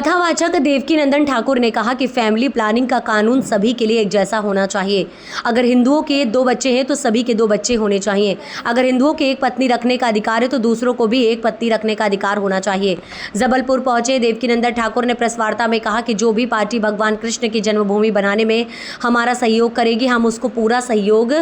कथावाचक देवकीनंदन ठाकुर ने कहा कि फैमिली प्लानिंग का कानून सभी के लिए एक जैसा होना चाहिए। अगर हिंदुओं के 2 बच्चे हैं तो सभी के 2 बच्चे होने चाहिए। अगर हिंदुओं के एक पत्नी रखने का अधिकार है तो दूसरों को भी एक पत्नी रखने का अधिकार होना चाहिए। जबलपुर पहुंचे देवकीनंदन ठाकुर ने प्रेस वार्ता में कहा कि जो भी पार्टी भगवान कृष्ण की जन्मभूमि बनाने में हमारा सहयोग करेगी, हम उसको पूरा सहयोग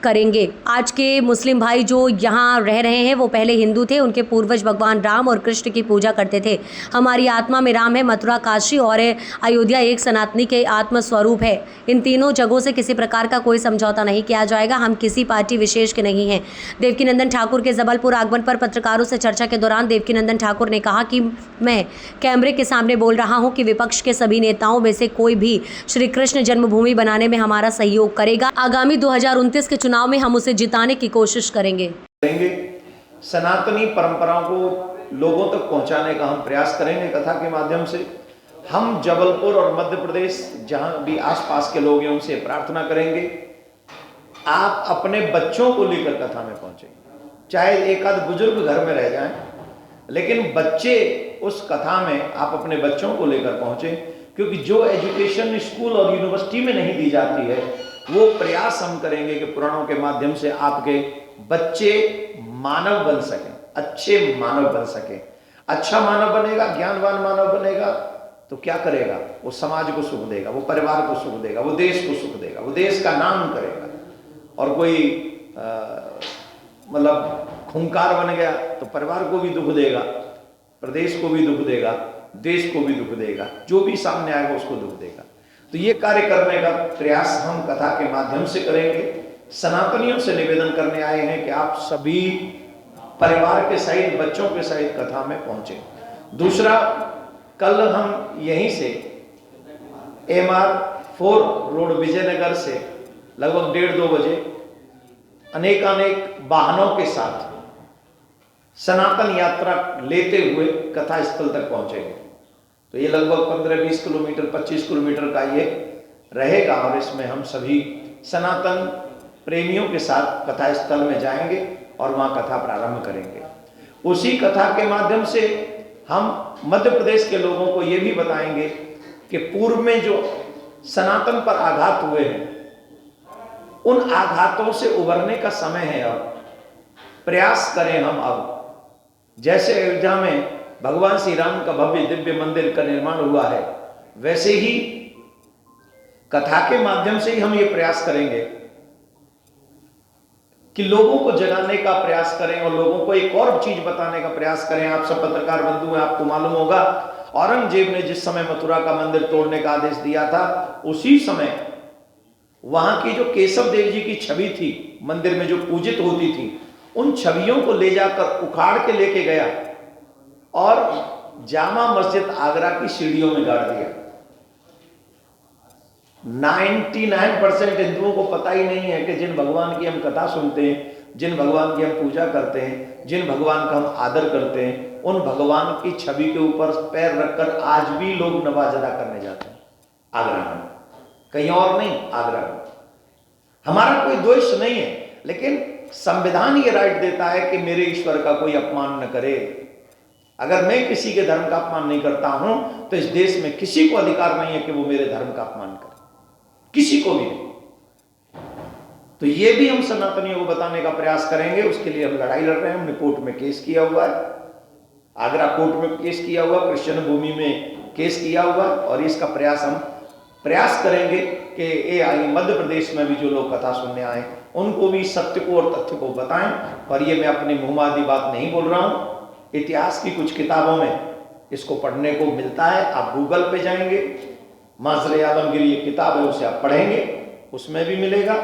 करेंगे। आज के मुस्लिम भाई जो यहाँ रह रहे हैं वो पहले हिंदू थे, उनके पूर्वज भगवान राम और कृष्ण की पूजा करते थे। हमारी आत्मा में राम है, मथुरा, काशी और अयोध्या एक सनातनी के आत्म स्वरूप है। इन तीनों जगहों से किसी प्रकार का कोई समझौता नहीं किया जाएगा। हम किसी पार्टी विशेष के नहीं हैं। देवकीनंदन ठाकुर के जबलपुर आगमन पर पत्रकारों से चर्चा के दौरान देवकीनंदन ठाकुर ने कहा कि मैं कैमरे के सामने बोल रहा हूं कि विपक्ष के सभी नेताओं में से कोई भी श्री कृष्ण जन्मभूमि बनाने में हमारा सहयोग करेगा। आगामी 2029 के चुनाव में हम उसे जिताने की कोशिश करेंगे। सनातनी परंपराओं को लोगों तक पहुंचाने का हम प्रयास करेंगे। कथा के माध्यम से हम जबलपुर और मध्य प्रदेश जहां भी आसपास के लोग हैं उनसे प्रार्थना करेंगे, आप अपने बच्चों को लेकर कथा में पहुंचे। चाहे एक आध बुजुर्ग घर में रह जाएं, लेकिन बच्चे उस कथा में आप अपने बच्चों को लेकर पहुंचे, क्योंकि जो एजुकेशन स्कूल और यूनिवर्सिटी में नहीं दी जाती है वो प्रयास हम करेंगे कि पुराणों के माध्यम से आपके बच्चे मानव बन सकें, अच्छे मानव बन सके। अच्छा मानव बनेगा, ज्ञानवान मानव बनेगा तो क्या करेगा? वो समाज को सुख देगा, वो परिवार को सुख देगा, वो देश को सुख देगा, वो देश का नाम करेगा। और कोई मतलब खूंखार बन गया तो परिवार को भी दुख देगा, प्रदेश को भी दुख देगा, देश को भी दुख देगा, जो भी सामने आएगा उसको दुख देगा। तो ये कार्य करने का प्रयास हम कथा के माध्यम से करेंगे। सनातनियों से निवेदन करने आए हैं कि आप सभी परिवार के सहित, बच्चों के सहित कथा में पहुंचे। दूसरा, कल हम यहीं से MR4 रोड विजयनगर से लगभग 1:30-2 बजे अनेकानेक वाहनों के साथ सनातन यात्रा लेते हुए कथा स्थल तक पहुंचेंगे। तो ये लगभग 15-20 किलोमीटर, 25 किलोमीटर का ये रहेगा और इसमें हम सभी सनातन प्रेमियों के साथ कथा स्थल में जाएंगे और वहां कथा प्रारंभ करेंगे। उसी कथा के माध्यम से हम मध्य प्रदेश के लोगों को यह भी बताएंगे कि पूर्व में जो सनातन पर आघात हुए हैं उन आघातों से उबरने का समय है। अब प्रयास करें हम, अब जैसे अयोध्या में भगवान श्री राम का भव्य दिव्य मंदिर का निर्माण हुआ है, वैसे ही कथा के माध्यम से ही हम ये प्रयास करेंगे कि लोगों को जगाने का प्रयास करें और लोगों को एक और चीज बताने का प्रयास करें। आप सब पत्रकार बंधु हैं, आपको मालूम होगा औरंगजेब ने जिस समय मथुरा का मंदिर तोड़ने का आदेश दिया था, उसी समय वहां की जो केशव देव जी की छवि थी मंदिर में जो पूजित होती थी, उन छवियों को ले जाकर उखाड़ के लेके गया और जामा मस्जिद आगरा की सीढ़ियों में गाड़ दिया। 99% हिंदुओं को पता ही नहीं है कि जिन भगवान की हम कथा सुनते हैं, जिन भगवान की हम पूजा करते हैं, जिन भगवान का हम आदर करते हैं, उन भगवान की छवि के ऊपर पैर रखकर आज भी लोग नमाज अदा करने जाते हैं आगरा में, कहीं और नहीं, आगरा में। हमारा कोई द्वेष नहीं है, लेकिन संविधान ये राइट देता है कि मेरे ईश्वर का कोई अपमान न करे। अगर मैं किसी के धर्म का अपमान नहीं करता हूं तो इस देश में किसी को अधिकार नहीं है कि वो मेरे धर्म का अपमान करे, किसी को भी नहीं। तो ये भी हम सनातनियों को बताने का प्रयास करेंगे। उसके लिए हम लड़ाई लड़ रहे हैं। हमने कोर्ट में केस किया हुआ है, आगरा कोर्ट में केस किया हुआ, कृष्ण भूमि में केस किया हुआ, और इसका हम प्रयास करेंगे कि मध्य प्रदेश में भी जो लोग कथा सुनने आए उनको भी सत्य को और तथ्य को बताएं। और ये मैं अपनी मुंहमादी बात नहीं बोल रहा हूं, इतिहास की कुछ किताबों में इसको पढ़ने को मिलता है। आप गूगल पे जाएंगे, माजरे आलमगीर ये किताब है, उसे आप पढ़ेंगे, उसमें भी मिलेगा।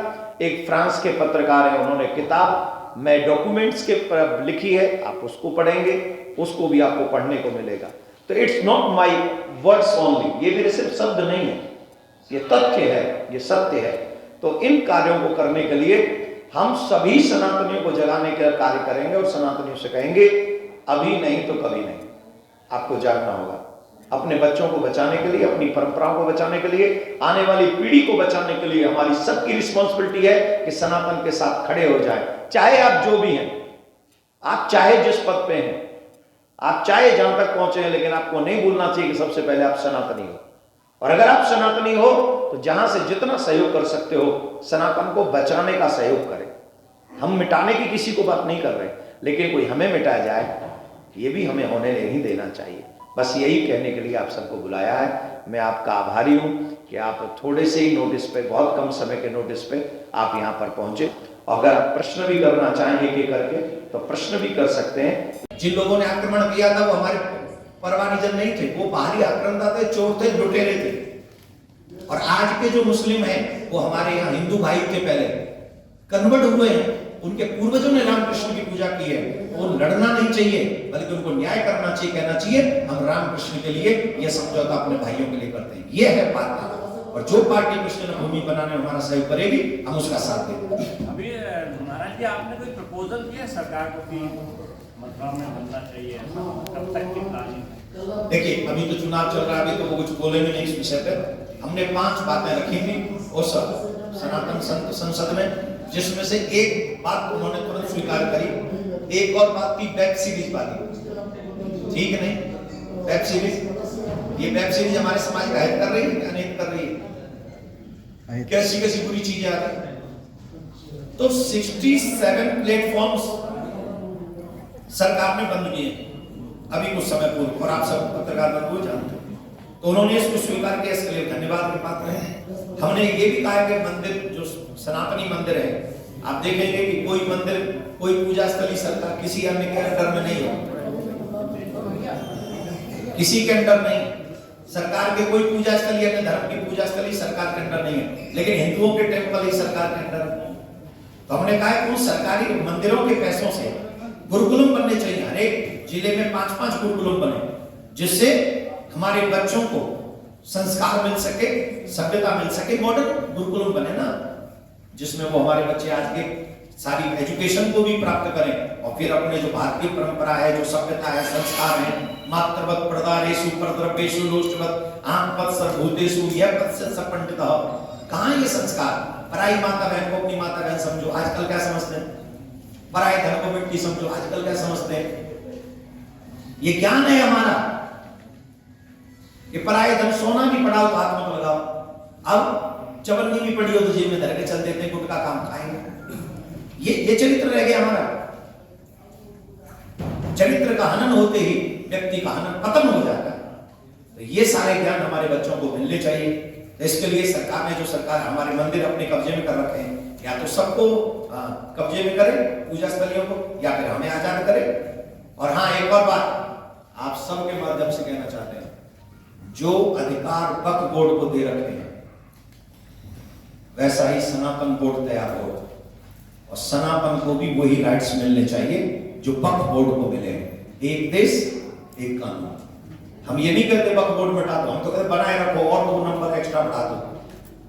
एक फ्रांस के पत्रकार हैं, उन्होंने किताब मैं डॉक्यूमेंट्स के पर लिखी है, आप उसको पढ़ेंगे, उसको भी आपको पढ़ने को मिलेगा। तो it's not my words only, ये मेरे सिर्फ शब्द नहीं है, ये तथ्य है, ये सत्य है। तो इन कार्यों को करने के लिए हम सभी सनातनियों को जगाने का कार्य करेंगे और सनातनियों से कहेंगे अभी नहीं तो कभी नहीं, आपको जागना होगा। अपने बच्चों को बचाने के लिए, अपनी परंपराओं को बचाने के लिए, आने वाली पीढ़ी को बचाने के लिए हमारी सबकी रिस्पॉन्सिबिलिटी है कि सनातन के साथ खड़े हो जाएं। चाहे आप जो भी हैं, आप चाहे जिस पद पे हैं, आप चाहे जहां तक पहुंचे हैं, लेकिन आपको नहीं भूलना चाहिए कि सबसे पहले आप सनातनी हो। और अगर आप सनातनी हो तो जहां से जितना सहयोग कर सकते हो सनातन को बचाने का सहयोग करें। हम मिटाने की किसी को बात नहीं कर रहे, लेकिन कोई हमें मिटा जाए ये भी हमें होने नहीं देना चाहिए। बस यही कहने के लिए आप सबको बुलाया है। मैं आपका आभारी हूं कि आप थोड़े से ही नोटिस पे, बहुत कम समय के नोटिस पे आप यहाँ पर पहुंचे। और अगर आप प्रश्न भी करना चाहेंगे कि करके तो प्रश्न भी कर सकते हैं। जिन लोगों ने आक्रमण किया था वो हमारे परवानीजन नहीं थे, वो बाहरी आक्रांता थे, चोर थे, लुटेरे थे। और आज के जो मुस्लिम हैं वो हमारे यहाँ हिंदू भाई थे, पहले कन्वर्ट हुए हैं। उनके पूर्वजों ने रामकृष्ण की पूजा की है। वो लड़ना नहीं चाहिए, बल्कि उनको न्याय करना चाहिए, कहना चाहिए हम रामकृष्ण के लिए ये समझौता अपने भाइयों के लिए करते हैं। ये है बात। और जो पार्टी कृष्ण भूमि बनाने में हमारा सहयोग करेगी हम उसका साथ देंगे। अभी महाराज जी आपने कोई प्रपोजल किया सरकार को कि मथुरा में बनना चाहिए, कब तक की प्लानिंग? देखिए अभी तो चुनाव चल रहा है, अभी तो वो कुछ बोलेंगे नहीं इस विषय पे। हमने 5 बातें रखी थी और सब सनातन संसद में, जिसमें से एक बात उन्होंने तुरंत स्वीकार करी। एक और बात थी वेब सीरीज वाली, ठीक नहीं? वेब सीरीज, ये वेब सीरीज हमारे समाज का हित कर रही है या नहीं कर रही है? कैसी कैसी बुरी चीजें आ रही है। तो 67 प्लेटफॉर्म्स सरकार ने बंद किए अभी कुछ समय पूर्व, और आप सब पत्रकार बंधु जानते हैं। तो उन्होंने इसको स्वीकार किया, इसके लिए धन्यवाद के पात्र हैं। हमने ये भी कहा कि मंदिर जो सनातनी मंदिर है, आप देखेंगे कि कोई मंदिर, कोई पूजा स्थली सरकार किसी अन्य के अंडर में नहीं हो, किसी के अंडर नहीं। सरकार के कोई पूजा स्थली, अन्य धर्म की पूजा स्थली सरकार के अंडर नहीं है, लेकिन हिंदुओं के टेम्पल ही सरकार के अंडर है। तो हमने कहा कि उन सरकारी मंदिरों के पैसों से गुरुकुलम बनने चाहिए। हर एक जिले में 5-5 गुरुकुलम बने, जिससे हमारे बच्चों को संस्कार मिल सके, सभ्यता मिल सके। मॉडर्न गुरुकुलम बने ना, जिसमें वो हमारे बच्चे आज के सारी एजुकेशन को भी प्राप्त करें, और फिर अपने जो भारतीय परंपरा है, जो सभ्यता है, संस्कार है, मातृवत प्रदारेषु परद्रव्येषु लोष्टवत आंपत सर्वभूतेषु यह पद से सपंडितः। कहाँ ये संस्कार? पराई माता बहन को अपनी माता बहन समझो, आजकल क्या समझते हैं? पराई धन को मिट्टी समझो, आजकल क्या समझते हैं? ये ज्ञान है हमारा कि पराई धन, सोना भी पड़ा हो तो हाथ में लगाओ, अब चवन्नी भी पड़ी हो तो जेब में धर के चल देते हैं, गुटखा काम खाएंगे। ये चरित्र रह गया हमारा। चरित्र का हनन होते ही व्यक्ति का हनन, पतन हो जाता है। तो ये सारे ज्ञान हमारे बच्चों को मिलने चाहिए। तो इसके लिए सरकार ने, जो सरकार हमारे मंदिर अपने कब्जे में कर रखे हैं, या तो सबको कब्जे में करे पूजा स्थलियों को, या फिर हमें आजाद करे। और हाँ, एक और बात आप सबके माध्यम से कहना चाहते हैं, जो अधिकार वक्फ बोर्ड को दे रखे हैं वैसा ही सनातन बोर्ड तैयार हो, और सनातन को भी वही राइट्स मिलने चाहिए जो वक्फ बोर्ड को मिले। एक देश एक कानून। हम ये नहीं कहते वक्फ बोर्ड मिटा दो, हम तो कहते बनाए रखो और 2 नंबर एक्स्ट्रा बढ़ा दो,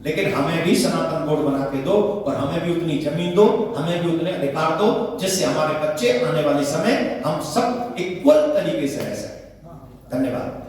लेकिन हमें भी सनातन बोर्ड बना के दो, और हमें भी उतनी जमीन दो, हमें भी उतने अधिकार दो, जिससे हमारे बच्चे आने वाले समय हम सब इक्वल तरीके से रह सके। धन्यवाद।